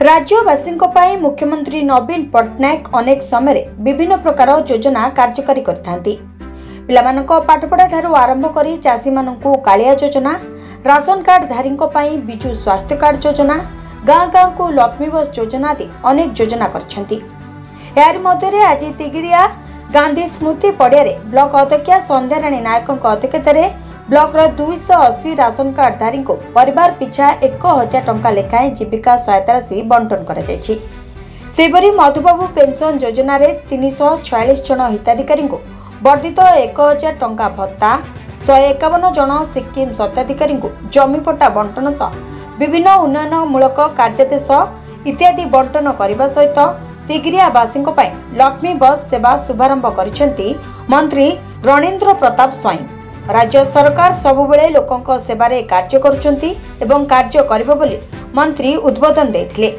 राज्यवासी मुख्यमंत्री नवीन पट्टनायक अनेक समय विभिन्न प्रकार योजना कार्यकारी करथांती। पिलामानक पाठपढ़ा ठारू आरंभ करी चाषी मानकु कालिया योजना, राशन कार्ड धारी बिजु स्वास्थ्य कार्ड योजना, गाँ गाँ को लक्ष्मी बस योजना आदि अनेक योजना करछंती। यार मध्य आज तिगिरिया गांधी स्मृति पड़िया ब्लॉक अध्यक्षा संध्याराणी नायक अध्यक्षतार ब्लॉक 280 राशन कार्ड धारी को परिवार पिछा 1000 टंका लेखाएं जीविका सहायता राशि बंटन कर मधुबाबू पेंशन योजना रे 346 जन हिताधिकारी को वर्धित 1000 टंका भत्ता, 151 जन सिक्किम स्वत्ताधिकारी को जमीपट्टा बंटन सह विभिन्न उन्नयनमूलक कार्यदेश इत्यादि बंटन करने सहित तिगिरियावासी लक्ष्मी बस सेवा शुभारंभ करिसेंती मंत्री रणेंद्र प्रताप स्वाई। राज्य सरकार सबुबले लोकंक सेवारे कार्य करुचंती एवं कार्य करिबो बोली मंत्री उद्बोधन देथिले।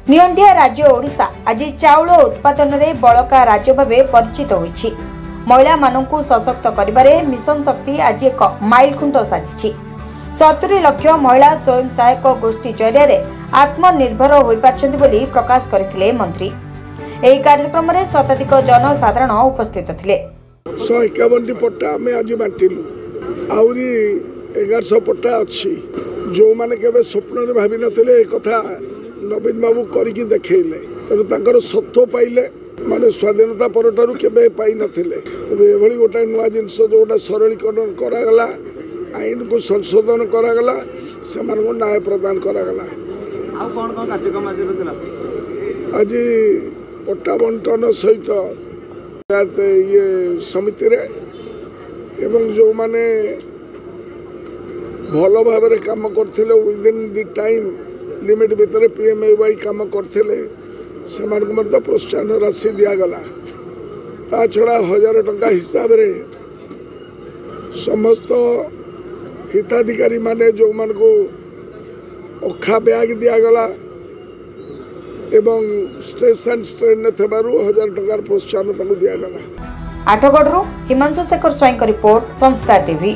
नियंटिया राज्य ओडिशा आज चाउल उत्पादन रे बळका राज्य भावे परिचित होईछि। महिला माननकु सशक्त करिबारे मिशन शक्ति आज एक माइलखुंट साजिछि। 70 लाख महिला स्वयं सहायक गोष्ठी जरिया आत्मनिर्भर होई पारछंती बोली प्रकाश करथिले मंत्री। एही कार्यक्रम रे शताधिक जनसाधारण उपस्थित थिले। 151 पट्टा आम आज बांटिलु आहरी 1100 पट्टा अच्छी जो मैंने केवे स्वप्न भावी नथिले कथा नवीन बाबू करके देखले तेणु सत्व पाइले माने स्वाधीनता परठारु केवे पाई नथिले तेणु एभली गोटे नुआ जिनस जोटा सरलीकरण करागला आईन को संशोधन करागला से न्याय प्रदान करागला। आज पट्टा बंटन सहित ये समिति रे एवं जो माने भल भाव काम करते विदिन दि टाइम लिमिट भितर पीएमएवाई काम करते से प्रोत्साहन राशि दिगला। ता छड़ा 1000 टंका हिसाब रे समस्त हिताधिकारी माने जो मान को अखा बैग दिगला एवं स्टेशन स्ट्रेन थेबारु 1000 टंकार प्रोत्साहन दिगला। आठगढ़ हिमांशु शेखर स्वाई रिपोर्ट संस्कार टीवी।